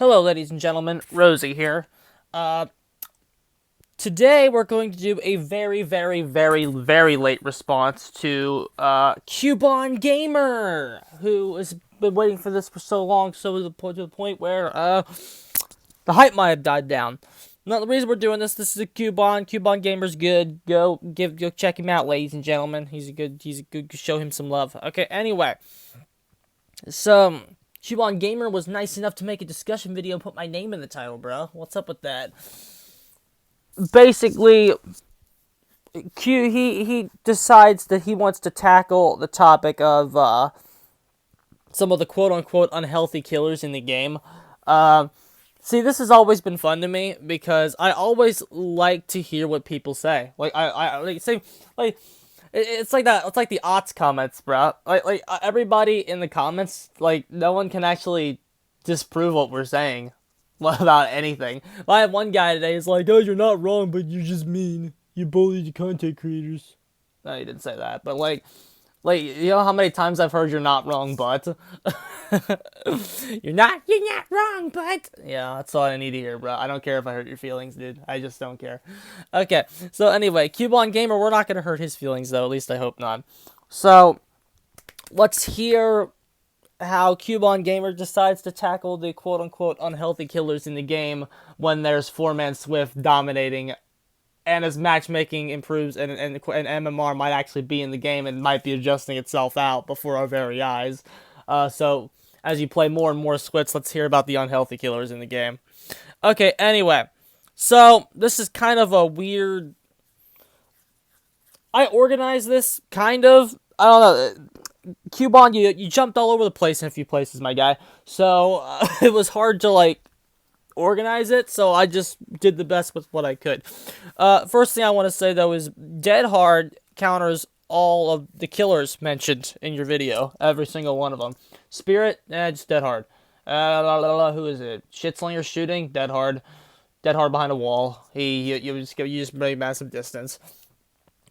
Hello, ladies and gentlemen. Rosie here. Uh, Today we're going to do a very late response to Qban Gamer, who has been waiting for this for so long, so to the point where the hype might have died down. Now, the reason we're doing this is a Qban. Qban Gamer's good. Go check him out, ladies and gentlemen. He's a good. Show him some love. Okay. Anyway, so Qban Gamer was nice enough to make a discussion video and put my name in the title, bro. What's up with that? Basically, he decides that he wants to tackle the topic of some of the quote-unquote unhealthy killers in the game. See, this has always been fun to me because I always like to hear what people say. Like it's like that. It's like the aughts comments, bro. Everybody in the comments, like no one can actually disprove what we're saying about anything. I had one guy today. He's like, "Oh, you're not wrong, but you're just mean. You bully the content creators." No, he didn't say that, but you know how many times I've heard "you're not wrong, but." you're not wrong, but. Yeah, that's all I need to hear, bro. I don't care if I hurt your feelings, dude. I just don't care. Okay, so anyway, Qban Gamer, we're not gonna hurt his feelings though. At least I hope not. So, let's hear how Qban Gamer decides to tackle the quote-unquote unhealthy killers in the game when there's four-man Swift dominating, and as matchmaking improves and MMR might actually be in the game and might be adjusting itself out before our very eyes. So, as you play more and more Swifts, let's hear about the unhealthy killers in the game. Okay, anyway. So, this is kind of a weird... I organized this, kind of. I don't know. Qban, you jumped all over the place in a few places, my guy. So, it was hard to, organize it, so I just did the best with what I could. First thing I want to say, though, is Dead Hard counters all of the killers mentioned in your video. Every single one of them. Spirit, just Dead Hard. Who is it? Shitslinger shooting, Dead Hard. Dead Hard behind a wall. You just bring massive distance.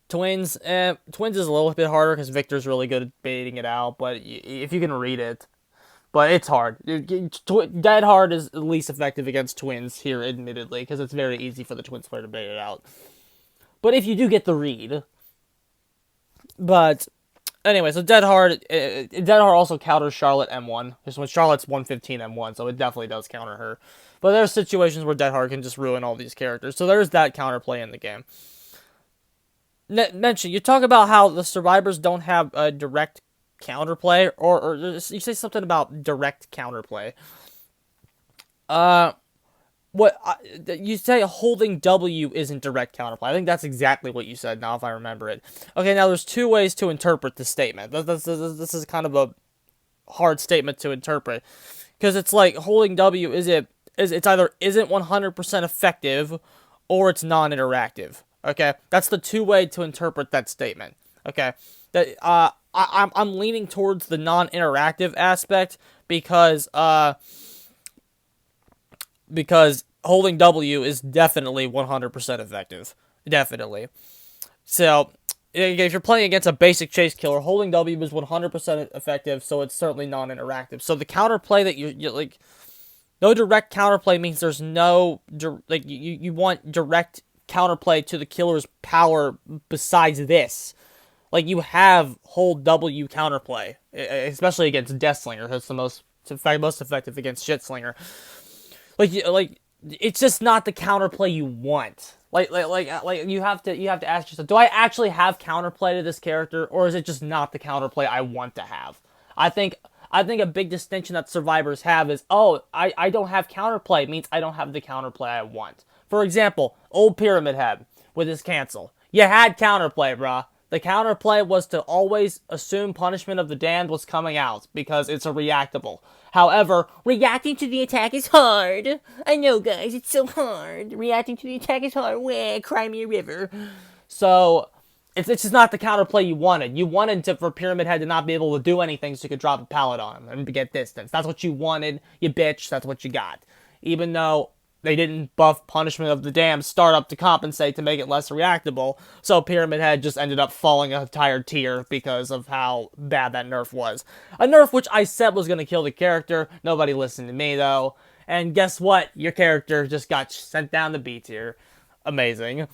Twins is a little bit harder because Victor's really good at baiting it out, but if you can read it. But it's hard. Dead Hard is least effective against Twins here, admittedly, because it's very easy for the Twins player to bait it out. But if you do get the read. But anyway, so Dead Hard also counters Charlotte M1. Because when Charlotte's 115 M1, so it definitely does counter her. But there's situations where Dead Hard can just ruin all these characters. So there's that counterplay in the game. Mention, you talk about how the survivors don't have a direct counterplay, or you say something about direct counterplay. You say holding W isn't direct counterplay. I think that's exactly what you said now, if I remember it. Okay, now there's two ways to interpret the statement. This is kind of a hard statement to interpret, because it's like holding W it's either isn't 100% effective, or it's non-interactive. Okay, that's the two-way to interpret that statement. Okay, that I'm leaning towards the non-interactive aspect because holding W is definitely 100% effective. Definitely. So, if you're playing against a basic chase killer, holding W is 100% effective, so it's certainly non-interactive. So the counterplay that you like, no direct counterplay means there's no you want direct counterplay to the killer's power besides this. Like, you have hold W counterplay, especially against Deathslinger. That's the most effective against Shitslinger. Like it's just not the counterplay you want. Like you have to ask yourself, do I actually have counterplay to this character, or is it just not the counterplay I want to have? I think a big distinction that survivors have is, I don't have counterplay means I don't have the counterplay I want. For example, old Pyramid Head with his cancel. You had counterplay, bruh. The counterplay was to always assume Punishment of the Damned was coming out, because it's a reactable. However, reacting to the attack is hard. I know, guys, it's so hard. Reacting to the attack is hard. Cry me a river. So, it's just not the counterplay you wanted. You wanted for Pyramid Head to not be able to do anything so you could drop a pallet on him and get distance. That's what you wanted, you bitch. That's what you got. Even though they didn't buff Punishment of the Damned startup to compensate to make it less reactable, so Pyramid Head just ended up falling an entire tier because of how bad that nerf was. A nerf which I said was going to kill the character. Nobody listened to me, though. And guess what? Your character just got sent down to B tier. Amazing.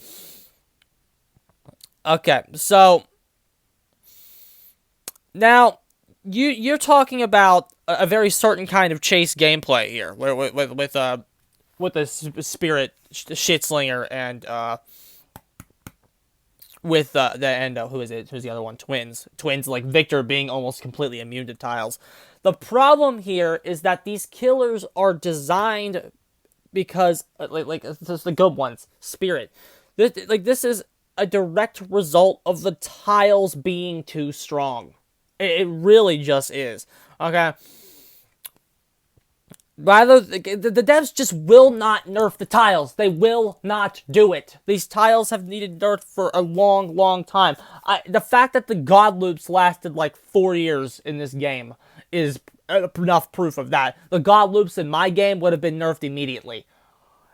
Okay, so now you're talking about a very certain kind of chase gameplay here, where with the spirit shitslinger and with who is it? Who's the other one? Twins, like Victor being almost completely immune to tiles. The problem here is that these killers are designed because like this the good ones, spirit. This is a direct result of the tiles being too strong. It really just is. Okay. Rather, the devs just will not nerf the tiles. They will not do it. These tiles have needed nerf for a long, long time. The fact that the God Loops lasted like 4 years in this game is enough proof of that. The God Loops in my game would have been nerfed immediately.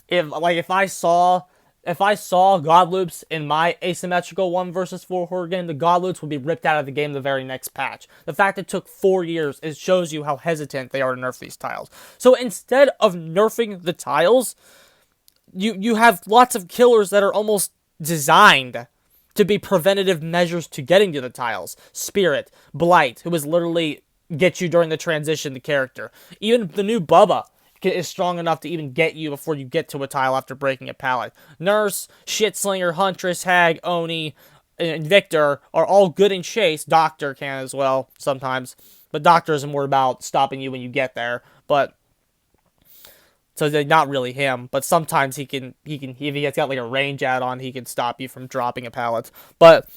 If I saw God Loops in my asymmetrical 1 versus 4 horror game, the God Loops would be ripped out of the game the very next patch. The fact it took 4 years, it shows you how hesitant they are to nerf these tiles. So instead of nerfing the tiles, you have lots of killers that are almost designed to be preventative measures to getting to the tiles. Spirit, Blight, who is literally get you during the transition to character. Even the new Bubba is strong enough to even get you before you get to a tile after breaking a pallet. Nurse, Shitslinger, Huntress, Hag, Oni, and Victor are all good in chase. Doctor can as well, sometimes. But Doctor is more about stopping you when you get there. But so they're not really him. But sometimes he can if he has got like a range add-on, he can stop you from dropping a pallet. But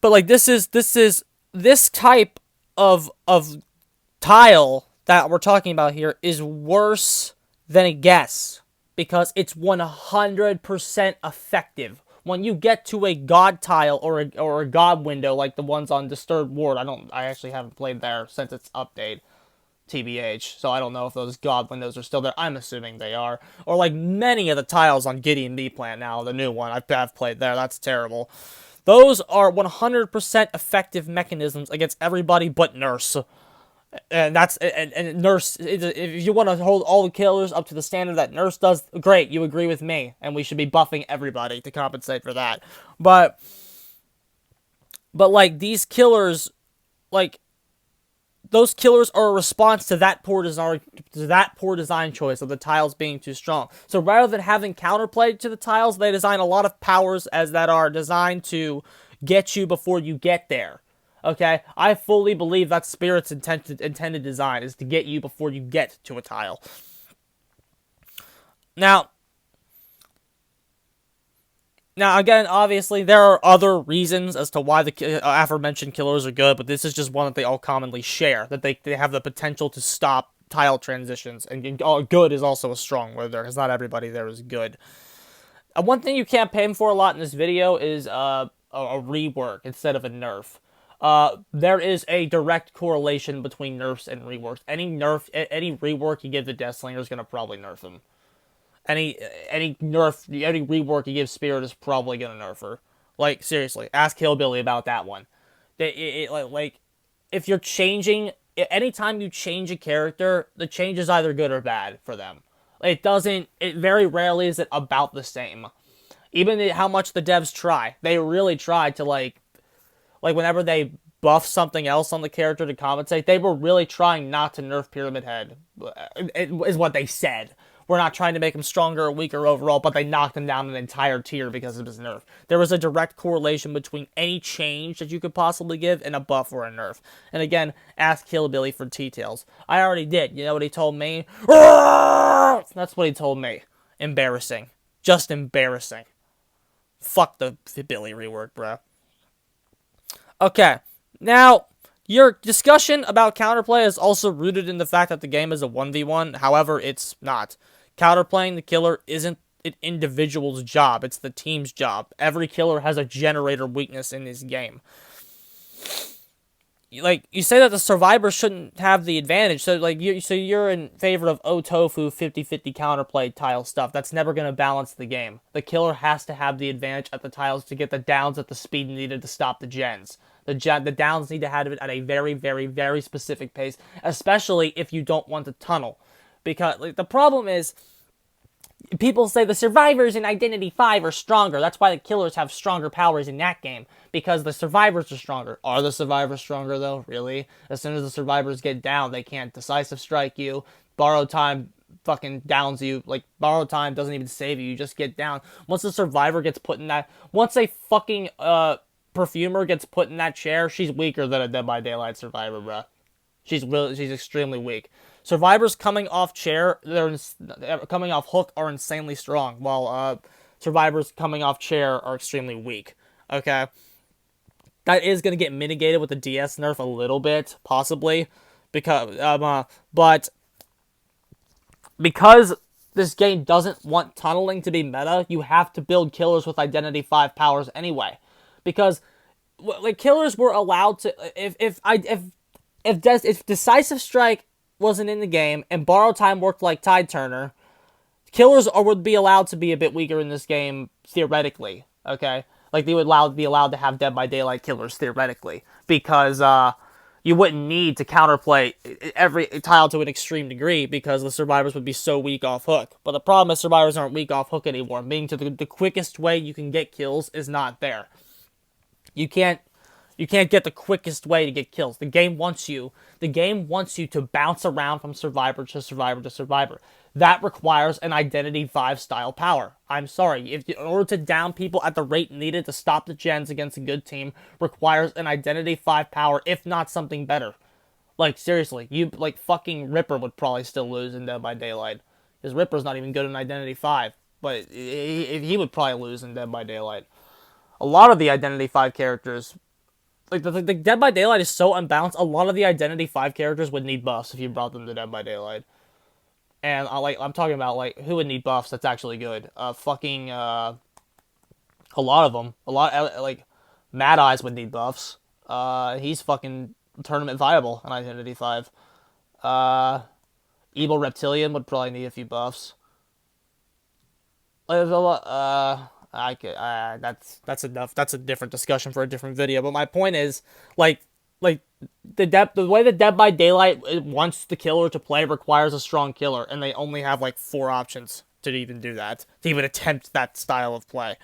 like this type of tile that we're talking about here is worse than a guess, because it's 100% effective. When you get to a god tile or a god window like the ones on Disturbed Ward, I actually haven't played there since its update, TBH, so I don't know if those god windows are still there. I'm assuming they are. Or like many of the tiles on Gideon B Plant now, the new one I've played there. That's terrible. Those are 100% effective mechanisms against everybody but Nurse. And Nurse, if you want to hold all the killers up to the standard that Nurse does, great, you agree with me, and we should be buffing everybody to compensate for that. But like these killers, like those killers are a response to that poor design choice of the tiles being too strong. So rather than having counterplay to the tiles, they design a lot of powers that are designed to get you before you get there. Okay, I fully believe that's Spirit's intended design, is to get you before you get to a tile. Now again, obviously, there are other reasons as to why the aforementioned killers are good, but this is just one that they all commonly share, that they have the potential to stop tile transitions, and good is also a strong word there, because not everybody there is good. One thing you campaign for a lot in this video is a rework instead of a nerf. There is a direct correlation between nerfs and reworks. Any rework you give the Deathslinger is going to probably nerf him. Any rework you give Spirit is probably going to nerf her. Like, seriously, ask Hillbilly about that one. Like, if you're changing, anytime you change a character, the change is either good or bad for them. It very rarely is it about the same. Even how much the devs try. They really tried to, like whenever they buff something else on the character to compensate, they were really trying not to nerf Pyramid Head, is what they said. We're not trying to make him stronger or weaker overall, but they knocked him down an entire tier because of his nerf. There was a direct correlation between any change that you could possibly give and a buff or a nerf. And again, ask Hillbilly for details. I already did. You know what he told me? That's what he told me. Embarrassing. Just embarrassing. Fuck the Billy rework, bro. Okay, now, your discussion about counterplay is also rooted in the fact that the game is a 1v1, however, it's not. Counterplaying the killer isn't an individual's job, it's the team's job. Every killer has a generator weakness in this game. like you say that the survivors shouldn't have the advantage. So like you're in favor of tofu 50-50 counterplay tile stuff. That's never going to balance the game. The killer has to have the advantage at the tiles to get the downs at the speed needed to stop the gens. The downs need to have it at a very, very, very specific pace, especially if you don't want to tunnel. Because like, the problem is, people say the survivors in Identity 5 are stronger. That's why the killers have stronger powers in that game. Because the survivors are stronger. Are the survivors stronger, though? Really? As soon as the survivors get down, they can't decisive strike you. Borrow time fucking downs you. Like, borrow time doesn't even save you. You just get down. Once the survivor gets put in that... Once a fucking, perfumer gets put in that chair, she's weaker than a Dead by Daylight survivor, bruh. She's extremely weak. Survivors coming off coming off hook are insanely strong, while survivors coming off chair are extremely weak. Okay, that is gonna get mitigated with the DS nerf a little bit, possibly, but because this game doesn't want tunneling to be meta, you have to build killers with Identity 5 powers anyway, because like killers were allowed to if decisive strike wasn't in the game and borrow time worked like tide turner, killers would be allowed to be a bit weaker in this game theoretically. Okay, like they would be allowed to have Dead by Daylight killers theoretically, because you wouldn't need to counterplay every tile to an extreme degree because the survivors would be so weak off hook. But the problem is survivors aren't weak off hook anymore, meaning the quickest way you can get kills is not there. You can't get the quickest way to get kills. The game wants you to bounce around from survivor to survivor to survivor. That requires an Identity 5 style power. I'm sorry. In order to down people at the rate needed to stop the gens against a good team, requires an Identity 5 power, if not something better. Like, seriously, fucking Ripper would probably still lose in Dead by Daylight. Because Ripper's not even good in Identity 5. But he would probably lose in Dead by Daylight. A lot of the Identity 5 characters, like the Dead by Daylight is so unbalanced, a lot of the Identity 5 characters would need buffs if you brought them to Dead by Daylight. And I'm talking about like who would need buffs that's actually good. A lot of them. Like Mad Eyes would need buffs. He's fucking tournament viable in Identity 5. Evil Reptilian would probably need a few buffs. There's a lot. That's enough. That's a different discussion for a different video. But my point is, like the way the Dead by Daylight wants the killer to play requires a strong killer, and they only have like 4 options to even do that, to even attempt that style of play.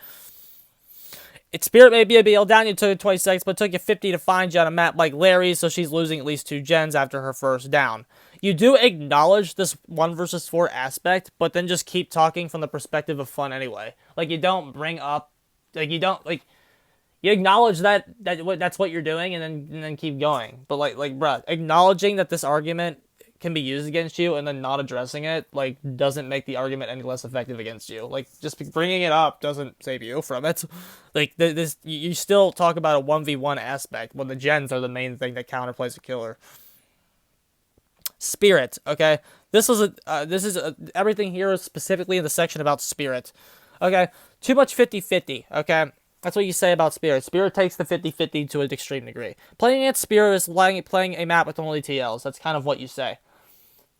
Its Spirit may be a BL down, you took 20 seconds, but it took you 50 to find you on a map like Larry's, so she's losing at least 2 gens after her first down. You do acknowledge this 1 versus 4 aspect, but then just keep talking from the perspective of fun anyway. Like, you don't bring up, like, you acknowledge that's what you're doing, and then keep going. But like, bruh, acknowledging that this argument can be used against you and then not addressing it, like, doesn't make the argument any less effective against you. Like, just bringing it up doesn't save you from it. Like, you still talk about a 1v1 aspect when the gens are the main thing that counterplays a killer. Spirit, okay? Everything here is specifically in the section about Spirit. Okay? Too much 50-50, okay? That's what you say about Spirit. Spirit takes the 50-50 to an extreme degree. Playing against Spirit is playing a map with only TLs. That's kind of what you say.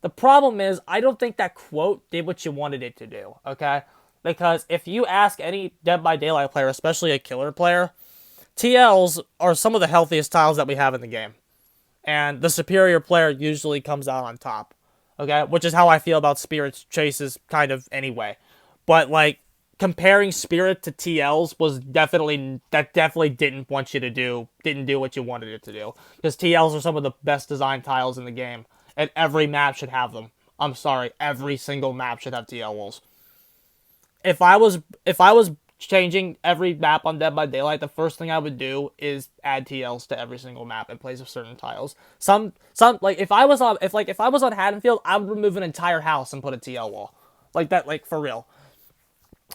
The problem is, I don't think that quote did what you wanted it to do, okay? Because if you ask any Dead by Daylight player, especially a killer player, TLs are some of the healthiest tiles that we have in the game. And the superior player usually comes out on top, okay? Which is how I feel about Spirit's chases, kind of, anyway. But, like, comparing Spirit to TLs definitely didn't want you to didn't do what you wanted it to do. Because TLs are some of the best designed tiles in the game. And every map should have them. I'm sorry, every single map should have TL walls. If I was changing every map on Dead by Daylight, the first thing I would do is add TLs to every single map in place of certain tiles. If I was on Haddonfield, I would remove an entire house and put a TL wall. Like that, like for real.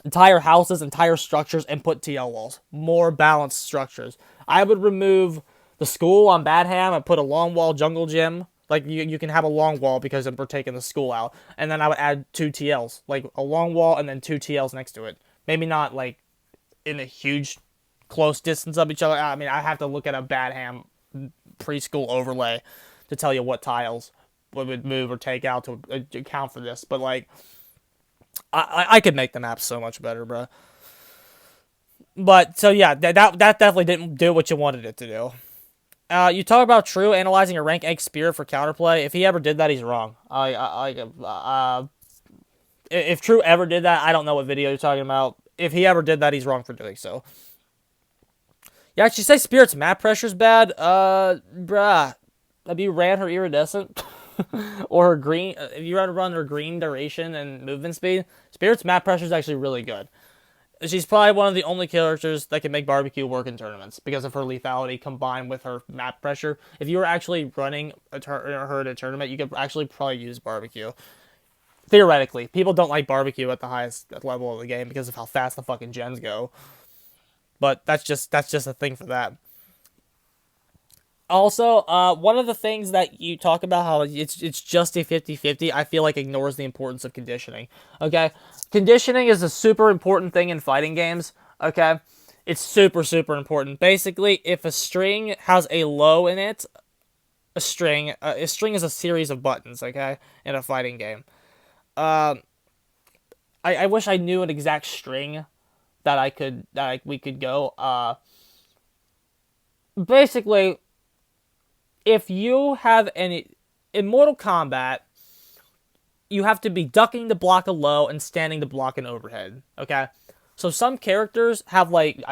Entire houses, entire structures, and put TL walls. More balanced structures. I would remove the school on Badham and put a long wall jungle gym. Like, you can have a long wall because we're taking the school out. And then I would add 2 TLs. Like, a long wall and then 2 TLs next to it. Maybe not, like, in a huge, close distance of each other. I mean, I have to look at a Badham preschool overlay to tell you what tiles would move or take out to account for this. But like, I could make the map so much better, bro. But so yeah, that definitely didn't do what you wanted it to do. You talk about True analyzing a rank egg spirit for counterplay. If he ever did that, he's wrong. If True ever did that, I don't know what video you're talking about. If he ever did that, he's wrong for doing so. You actually say Spirit's map pressure's bad? Bruh. Have you ran her iridescent? Or her green? If you run her green duration and movement speed, Spirit's map pressure's actually really good. She's probably one of the only characters that can make barbecue work in tournaments because of her lethality combined with her map pressure. If you were actually running her in a tournament, you could actually probably use barbecue. Theoretically, people don't like barbecue at the highest level of the game because of how fast the fucking gens go. But that's just a thing for that. Also, one of the things that you talk about how it's just a 50-50, I feel like ignores the importance of conditioning. Okay? Conditioning is a super important thing in fighting games. Okay? It's super, super important. Basically, if a string has a low in it, a string is a series of buttons, okay, in a fighting game. I wish I knew an exact string that we could go. Basically, if you have any in Mortal Kombat, you have to be ducking to block a low and standing to block an overhead. Okay, so some characters have like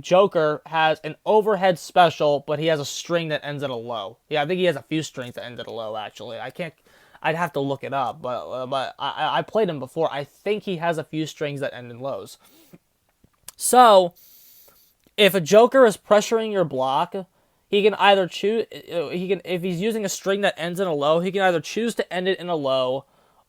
Joker has an overhead special, but he has a string that ends at a low. Yeah, I think he has a few strings that end at a low. Actually, I can't. I'd have to look it up, but I played him before. I think he has a few strings that end in lows. So, if a Joker is pressuring your block, he can either choose. If he's using a string that ends in a low, he can either choose to end it in a low,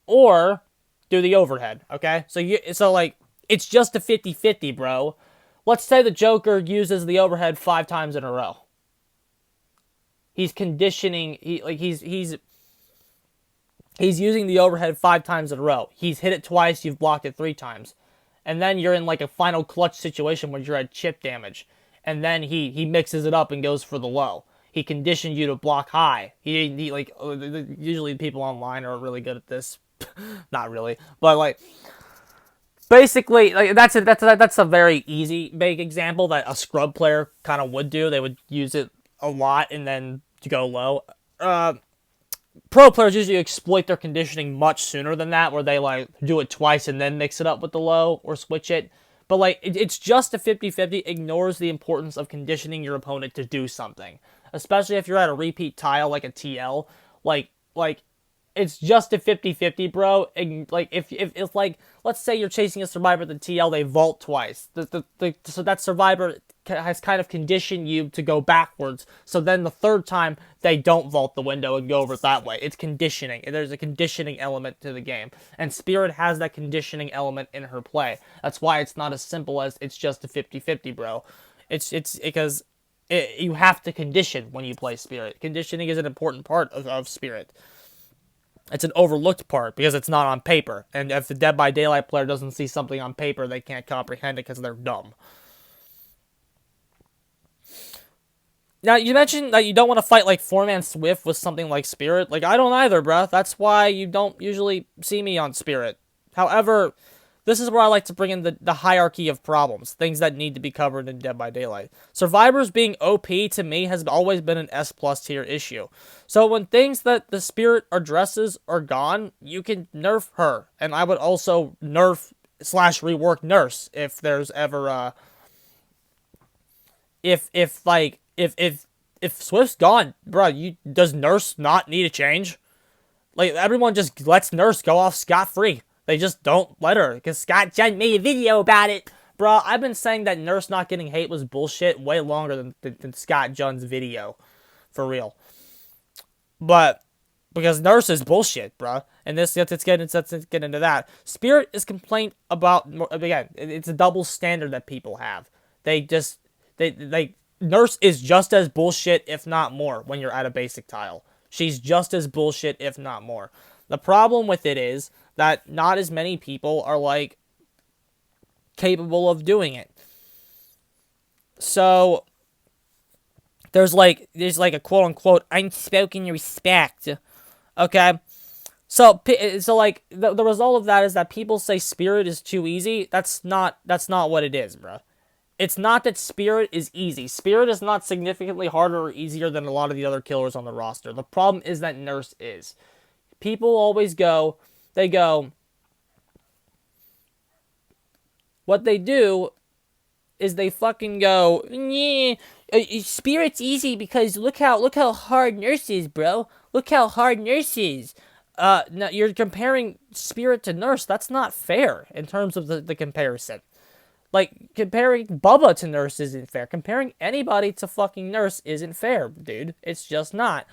or do the overhead. Okay, so like it's just a 50-50, bro. Let's say the Joker uses the overhead 5 times in a row. He's conditioning. He's using the overhead 5 times in a row. He's hit it twice. You've blocked it 3 times. And then you're in like a final clutch situation where you're at chip damage. And then he mixes it up and goes for the low. He conditioned you to block high. He like usually people online are really good at this. Not really, but like basically like that's a very easy big example that a scrub player kind of would do. They would use it a lot and then to go low. Pro players usually exploit their conditioning much sooner than that, where they like do it twice and then mix it up with the low or switch it. But like it's just a 50-50, ignores the importance of conditioning your opponent to do something. Especially if you're at a repeat tile like a TL. Like it's just a 50-50, bro. And like if like let's say you're chasing a survivor at the TL, they vault twice. So that survivor has kind of conditioned you to go backwards. So then the third time they don't vault the window and go over that way. It's conditioning. There's a conditioning element to the game, and Spirit has that conditioning element in her play. That's why it's not as simple as it's just a 50-50, bro. It's because you have to condition when you play Spirit. Conditioning is an important part of Spirit. It's an overlooked part because it's not on paper. And if the Dead by Daylight player doesn't see something on paper, they can't comprehend it because they're dumb. Now, you mentioned that you don't want to fight like 4-man Swift with something like Spirit. Like, I don't either, bruh. That's why you don't usually see me on Spirit. However, this is where I like to bring in the hierarchy of problems. Things that need to be covered in Dead by Daylight. Survivors being OP, to me, has always been an S+ tier issue. So when things that the Spirit addresses are gone, you can nerf her. And I would also nerf / rework Nurse if there's ever, if Swift's gone, bro, does Nurse not need a change? Like, everyone just lets Nurse go off scot-free. They just don't let her, because Scott Jun made a video about it. Bro, I've been saying that Nurse not getting hate was bullshit way longer than Scott Jun's video. For real. But, because Nurse is bullshit, bro. And let's get into that. Spirit is complaint about, again, it's a double standard that people have. Nurse is just as bullshit, if not more, when you're at a basic tile. She's just as bullshit, if not more. The problem with it is that not as many people are, like, capable of doing it. So, there's like a quote unquote unspoken respect. Okay, so like the result of that is that people say Spirit is too easy. That's not what it is, bro. It's not that Spirit is easy. Spirit is not significantly harder or easier than a lot of the other killers on the roster. The problem is that Nurse is. People always they go, what they do is they fucking go, yeah, Spirit's easy because look how hard Nurse is, bro. Look how hard Nurse is. No, you're comparing Spirit to Nurse. That's not fair in terms of the comparison. Like, comparing Bubba to Nurse isn't fair. Comparing anybody to fucking Nurse isn't fair, dude. It's just not.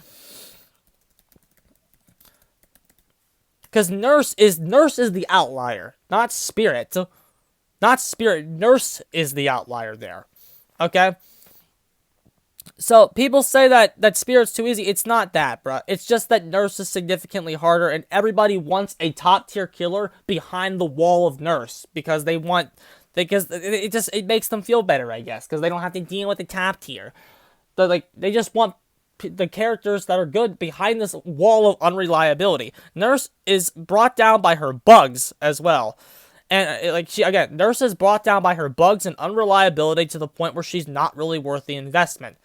Because Nurse is the outlier, not Spirit. Not Spirit. Nurse is the outlier there. Okay? So, people say that Spirit's too easy. It's not that, bro. It's just that Nurse is significantly harder, and everybody wants a top-tier killer behind the wall of Nurse. Because it makes them feel better, I guess. Because they don't have to deal with the top tier. They just want the characters that are good behind this wall of unreliability. Nurse is brought down by her bugs as well. And Nurse is brought down by her bugs and unreliability to the point where she's not really worth the investment.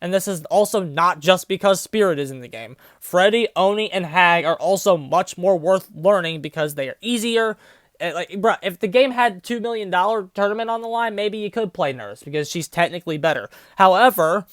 And this is also not just because Spirit is in the game. Freddy, Oni, and Hag are also much more worth learning because they are easier. Bro, if the game had $2 million tournament on the line, maybe you could play Nurse because she's technically better. However,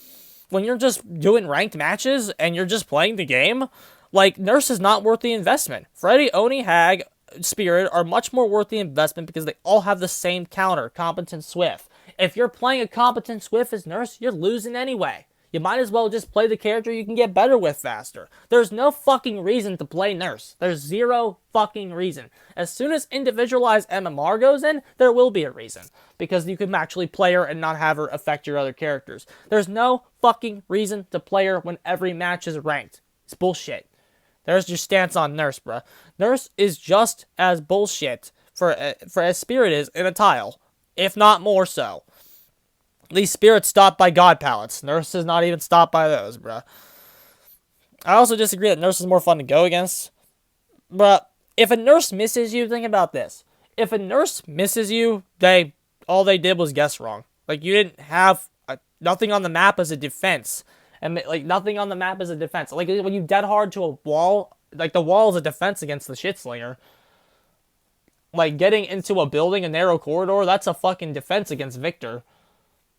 when you're just doing ranked matches and you're just playing the game, Nurse is not worth the investment. Freddy, Oni, Hag, Spirit are much more worth the investment because they all have the same counter, Competent Swift. If you're playing a Competent Swift as Nurse, you're losing anyway. You might as well just play the character you can get better with faster. There's no fucking reason to play Nurse. There's zero fucking reason. As soon as individualized MMR goes in, there will be a reason. Because you can actually play her and not have her affect your other characters. There's no fucking reason to play her when every match is ranked. It's bullshit. There's your stance on Nurse, bruh. Nurse is just as bullshit for as Spirit is in a tile. If not more so. These Spirits stopped by God Palettes. Nurse is not even stopped by those, bruh. I also disagree that Nurse is more fun to go against. Bruh, if a Nurse misses you, think about this. If a Nurse misses you, all they did was guess wrong. You didn't have nothing on the map as a defense. And, nothing on the map as a defense. When you dead hard to a wall, the wall is a defense against the Shitslinger. Getting into a building, a narrow corridor, that's a fucking defense against Victor.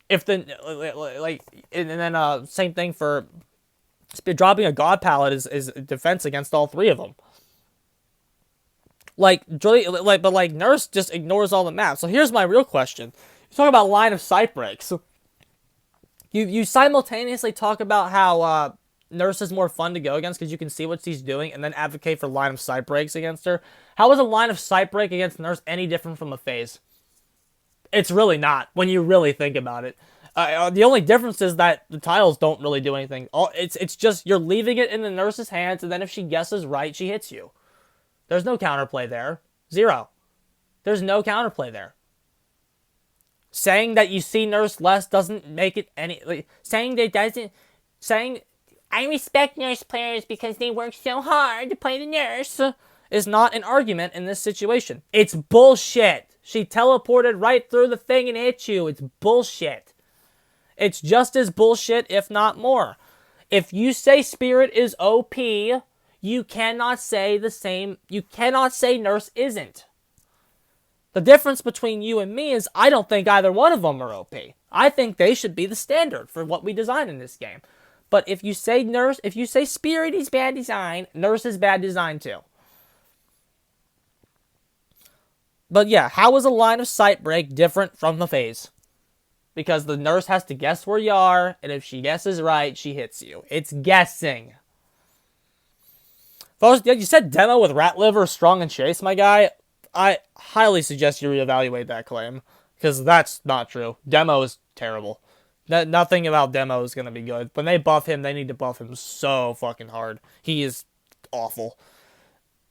And then same thing for dropping a God Palette is a defense against all three of them. But Nurse just ignores all the maps. So here's my real question. You talk about line of sight breaks. You simultaneously talk about how Nurse is more fun to go against because you can see what she's doing and then advocate for line of sight breaks against her. How is a line of sight break against Nurse any different from a phase? It's really not, when you really think about it. The only difference is that the tiles don't really do anything. It's just you're leaving it in the Nurse's hands, and then if she guesses right, she hits you. There's no counterplay there. Zero. There's no counterplay there. Saying that you see Nurse less doesn't make it any... saying I respect Nurse players because they work so hard to play the Nurse is not an argument in this situation. It's bullshit. She teleported right through the thing and hit you. It's bullshit. It's just as bullshit, if not more. If you say Spirit is OP, you cannot say the same. You cannot say Nurse isn't. The difference between you and me is I don't think either one of them are OP. I think they should be the standard for what we design in this game. But if you say Spirit is bad design, Nurse is bad design too. But yeah, how is a line of sight break different from the phase? Because the Nurse has to guess where you are, and if she guesses right, she hits you. It's guessing. Folks, you said demo with Rat Liver, Strong, and Chase, my guy. I highly suggest you reevaluate that claim, because that's not true. Demo is terrible. Nothing about Demo is going to be good. When they buff him, they need to buff him so fucking hard. He is awful.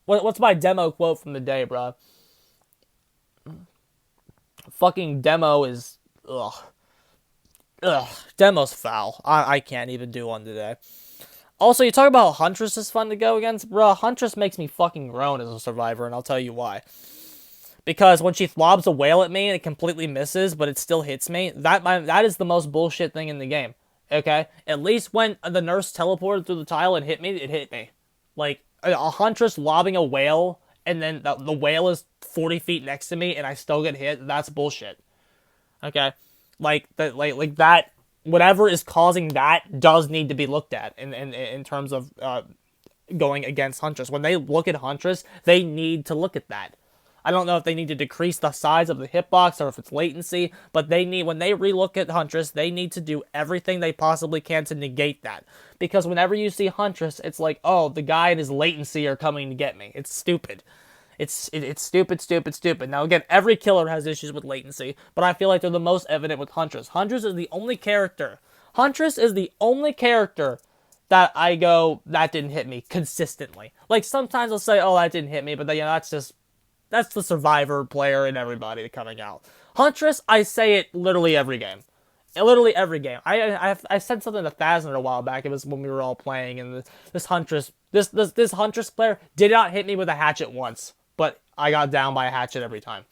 What's my Demo quote from the day, bro? Fucking Demo is... ugh. Ugh, demo's foul. I can't even do one today. Also, you talk about how Huntress is fun to go against. Bruh, Huntress makes me fucking groan as a survivor, and I'll tell you why. Because when she lobs a whale at me and it completely misses, but it still hits me, that is the most bullshit thing in the game. Okay? At least when the nurse teleported through the tile and hit me, it hit me. Like, a Huntress lobbing a whale, and then the whale is 40 feet next to me, and I still get hit, that's bullshit. Okay? Like that, whatever is causing that does need to be looked at in terms of going against Huntress. When they look at Huntress, they need to look at that. I don't know if they need to decrease the size of the hitbox or if it's latency, but when they relook at Huntress, they need to do everything they possibly can to negate that. Because whenever you see Huntress, it's like, oh, the guy and his latency are coming to get me. It's stupid. It's stupid. Now, again, every killer has issues with latency, but I feel like they're the most evident with Huntress. Huntress is the only character that I go, that didn't hit me consistently. Like, sometimes I'll say, oh, that didn't hit me, but then, that's the survivor player and everybody coming out. Huntress, I say it literally every game. Literally every game. I said something to Thazner a while back. It was when we were all playing, and this Huntress player did not hit me with a hatchet once, but I got down by a hatchet every time.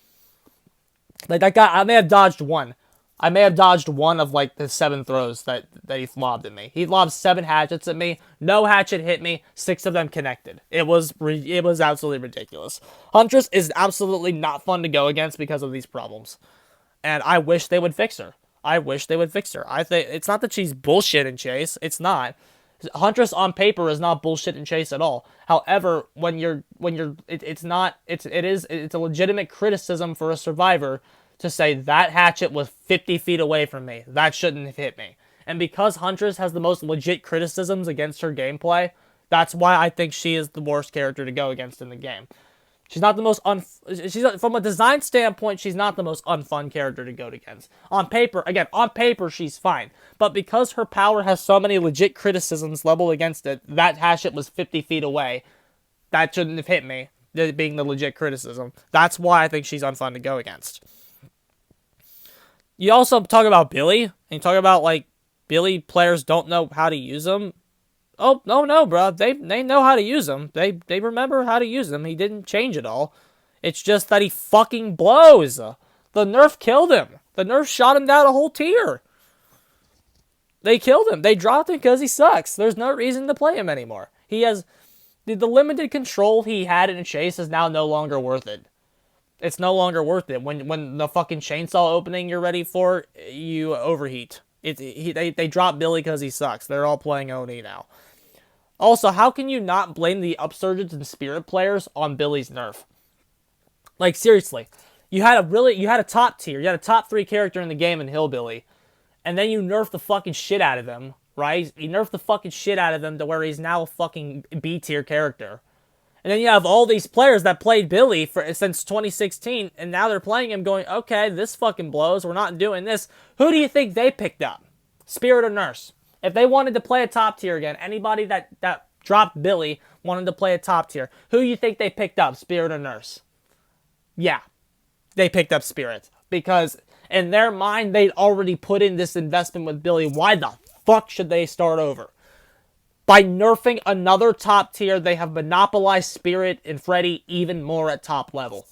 Like, that guy, I may have dodged one. I may have dodged one of, like, the 7 throws that he lobbed at me. He lobbed 7 hatchets at me. No hatchet hit me. 6 of them connected. It was absolutely ridiculous. Huntress is absolutely not fun to go against because of these problems. And I wish they would fix her. I think it's not that she's bullshit in chase. It's not. Huntress on paper is not bullshit in chase at all. However, it's a legitimate criticism for a survivor to say that hatchet was 50 feet away from me. That shouldn't have hit me. And because Huntress has the most legit criticisms against her gameplay, that's why I think she is the worst character to go against in the game. She's not the most from a design standpoint, she's not the most unfun character to go against. On paper, she's fine. But because her power has so many legit criticisms leveled against it, that hatchet was 50 feet away. That shouldn't have hit me, being the legit criticism. That's why I think she's unfun to go against. You also talk about Billy, and you talk about, like, Billy players don't know how to use him. Oh, no, bro. They know how to use him. They remember how to use him. He didn't change it all. It's just that he fucking blows. The nerf killed him. The nerf shot him down a whole tier. They killed him. They dropped him because he sucks. There's no reason to play him anymore. He has... The limited control he had in a chase is now no longer worth it. It's no longer worth it. When the fucking chainsaw opening you're ready for, you overheat. They drop Billy because he sucks. They're all playing Oni now. Also, how can you not blame the Upsurgents and Spirit players on Billy's nerf? Like, seriously. You had a top tier. You had a top 3 character in the game in Hillbilly. And then you nerfed the fucking shit out of him, right? You nerfed the fucking shit out of him to where he's now a fucking B tier character. And then you have all these players that played Billy since 2016, and now they're playing him going, okay, this fucking blows, we're not doing this. Who do you think they picked up? Spirit or Nurse? If they wanted to play a top tier again, anybody that dropped Billy wanted to play a top tier, who do you think they picked up, Spirit or Nurse? Yeah, they picked up Spirit. Because in their mind, they'd already put in this investment with Billy. Why the fuck should they start over? By nerfing another top tier, they have monopolized Spirit and Freddy even more at top level.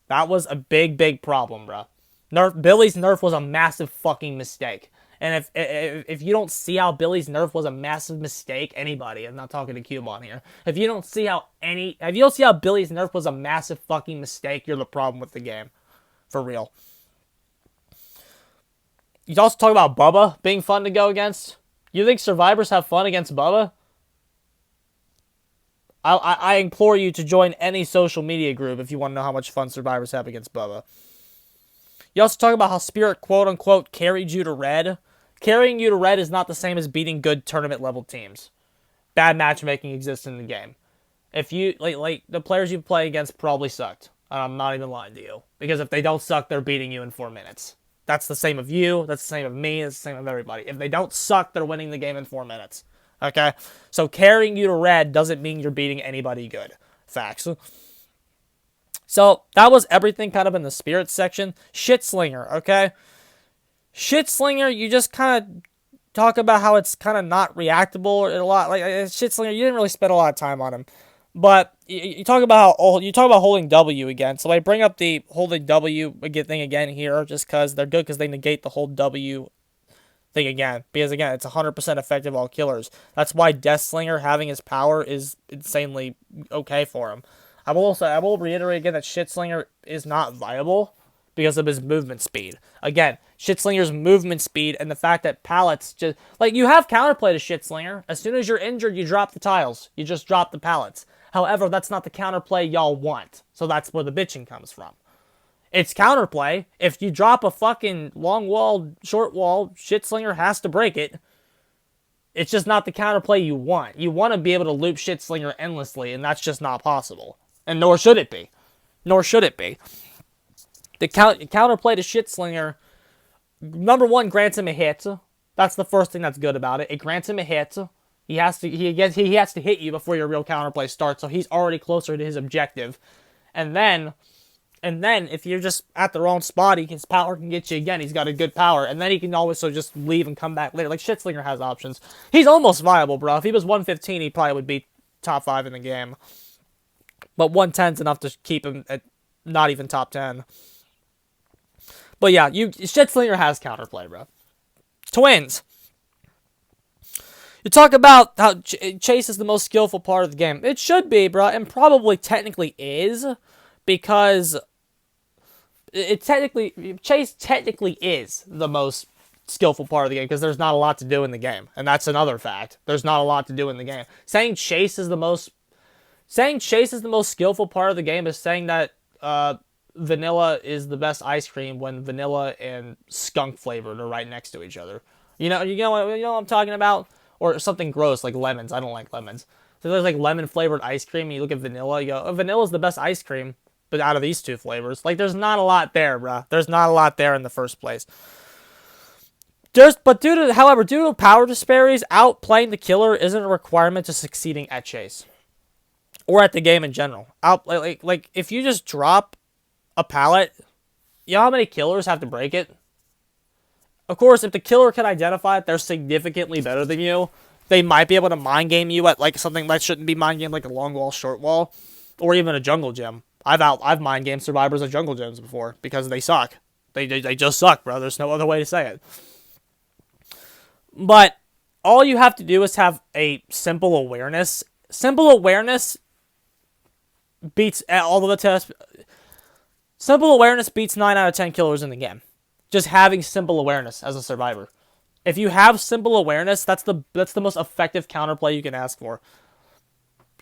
That was a big problem, bro. Billy's nerf was a massive fucking mistake. And if you don't see how Billy's nerf was a massive mistake, anybody, I'm not talking to Qban here. If you don't see how Billy's nerf was a massive fucking mistake, you're the problem with the game. For real. You also talk about Bubba being fun to go against. You think survivors have fun against Bubba? I implore you to join any social media group if you want to know how much fun survivors have against Bubba. You also talk about how Spirit, quote-unquote, carried you to red. Carrying you to red is not the same as beating good tournament-level teams. Bad matchmaking exists in the game. If you, like the players you play against probably sucked. I'm not even lying to you. Because if they don't suck, they're beating you in 4 minutes. That's the same of you, that's the same of me, that's the same of everybody. If they don't suck, they're winning the game in 4 minutes. Okay? So carrying you to red doesn't mean you're beating anybody good. Facts. So that was everything kind of in the Spirit section. Shitslinger, okay? Shitslinger, you just kind of talk about how it's kind of not reactable a lot. Like Shitslinger, you didn't really spend a lot of time on him, but you talk about holding W again. So I bring up the holding W again thing again here, just because they're good because they negate the hold W thing again. Because again, it's 100% effective all killers. That's why Deathslinger having his power is insanely okay for him. I will reiterate again that Shitslinger is not viable because of his movement speed. Again, Shitslinger's movement speed and the fact that pallets just... Like, you have counterplay to Shitslinger. As soon as you're injured, you drop the tiles. You just drop the pallets. However, that's not the counterplay y'all want. So that's where the bitching comes from. It's counterplay. If you drop a fucking long wall, short wall, Shitslinger has to break it. It's just not the counterplay you want. You want to be able to loop Shitslinger endlessly, and that's just not possible. And nor should it be. Nor should it be. The counterplay to Shitslinger, number one, grants him a hit. That's the first thing that's good about it. It grants him a hit. He has to hit you before your real counterplay starts, so he's already closer to his objective. And then if you're just at the wrong spot, his power can get you again. He's got a good power, and then he can always just leave and come back later. Like Shitslinger has options. He's almost viable, bro. If he was 115, he probably would be top 5 in the game. But 110's enough to keep him at not even top 10. But yeah, Shitslinger has counterplay, bro. Twins. You talk about how Chase is the most skillful part of the game. It should be, bro, and probably technically is, because Chase technically is the most skillful part of the game, because there's not a lot to do in the game, and that's another fact. There's not a lot to do in the game. Saying Chase is the most skillful part of the game is saying that vanilla is the best ice cream when vanilla and skunk flavored are right next to each other. You know what I'm talking about? Or something gross like lemons. I don't like lemons. So there's like lemon flavored ice cream, and you look at vanilla, you go, oh, vanilla's the best ice cream, but out of these two flavors, like there's not a lot there, bruh. There's not a lot there in the first place. However, due to power disparities, outplaying the killer isn't a requirement to succeeding at Chase. Or at the game in general. Like if you just drop a pallet, you know how many killers have to break it? Of course, if the killer can identify it, they're significantly better than you. They might be able to mind game you at like something that shouldn't be mind game, like a long wall, short wall, or even a jungle gym. I've mind game survivors at jungle gyms before because they suck. They just suck, bro. There's no other way to say it. But all you have to do is have a simple awareness. Simple awareness beats all of the tests. Simple awareness beats 9 out of 10 killers in the game. Just having simple awareness as a survivor. If you have simple awareness, that's the most effective counterplay you can ask for.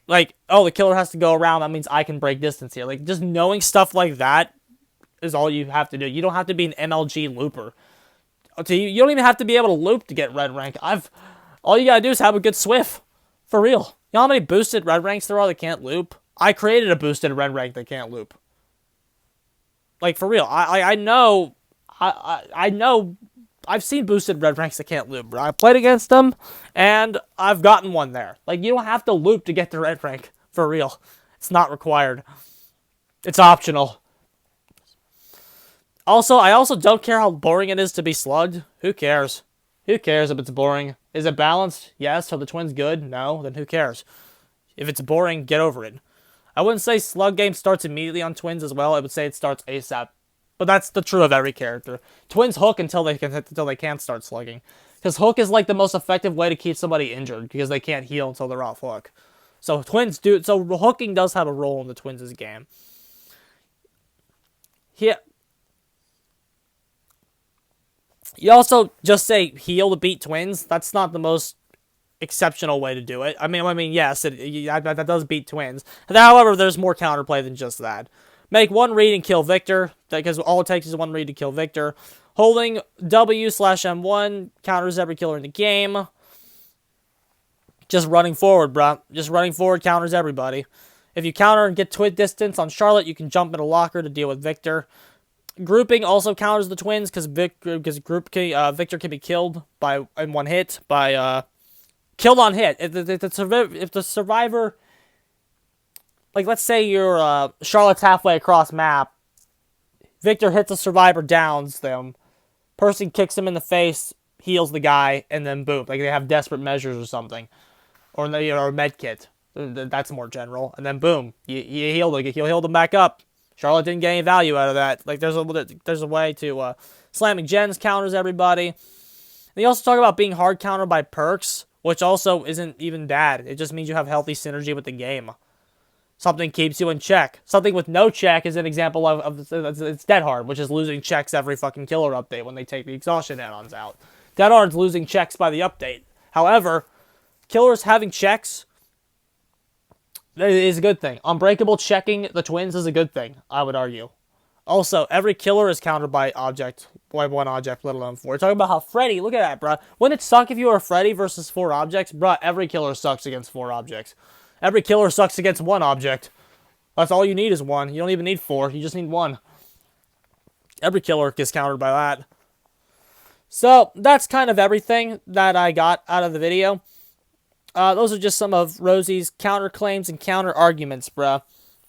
Like, oh, the killer has to go around, that means I can break distance here. Like, just knowing stuff like that is all you have to do. You don't have to be an MLG looper. You don't even have to be able to loop to get red rank. All you gotta do is have a good swift. For real. You know how many boosted red ranks there are that can't loop? I created a boosted red rank that can't loop. Like, for real. I know I've seen boosted red ranks that can't loop, bro. I played against them, and I've gotten one there. Like, you don't have to loop to get the red rank. For real. It's not required. It's optional. Also, I also don't care how boring it is to be slugged. Who cares? Who cares if it's boring? Is it balanced? Yes. Are the twins good? No. Then who cares? If it's boring, get over it. I wouldn't say slug game starts immediately on twins as well. I would say it starts ASAP. But that's the true of every character. Twins hook until they can't start slugging. Because hook is like the most effective way to keep somebody injured because they can't heal until they're off hook. So hooking does have a role in the twins' game. Yeah. You also just say heal to beat twins. That's not the most exceptional way to do it. I mean, yes, that does beat twins. However, there's more counterplay than just that. Make one read and kill Victor, because all it takes is one read to kill Victor. Holding W/M1 counters every killer in the game. Just running forward, bro. Just running forward counters everybody. If you counter and get twin distance on Charlotte, you can jump into locker to deal with Victor. Grouping also counters the twins, because Victor can be killed in one hit by killed on hit. If the survivor, like let's say you're Charlotte's halfway across map, Victor hits a survivor, downs them. Person kicks him in the face, heals the guy, and then boom, like they have desperate measures or something, or a med kit. That's more general. And then boom, you healed them back up. Charlotte didn't get any value out of that. Like there's a way to slamming gens counters everybody. And you also talk about being hard countered by perks, which also isn't even bad. It just means you have healthy synergy with the game. Something keeps you in check. Something with no check is an example of it's Dead Hard, which is losing checks every fucking killer update when they take the exhaustion add-ons out. Dead Hard's losing checks by the update. However, killers having checks is a good thing. Unbreakable checking the twins is a good thing, I would argue. Also, every killer is countered by one object, let alone 4. We're talking about how Freddy, look at that, bruh. Wouldn't it suck if you were Freddy versus 4 objects? Bruh, every killer sucks against 4 objects. Every killer sucks against 1 object. That's all you need is 1. You don't even need 4. You just need 1. Every killer gets countered by that. So, that's kind of everything that I got out of the video. Those are just some of Rosie's counterclaims and counter-arguments, bruh,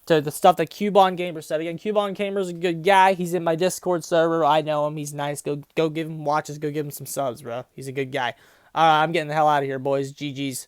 to the stuff that Qban Gamer said. Again, Qban Gamer's a good guy. He's in my Discord server. I know him. He's nice. Go give him watches. Go give him some subs, bro. He's a good guy. I'm getting the hell out of here, boys. GG's.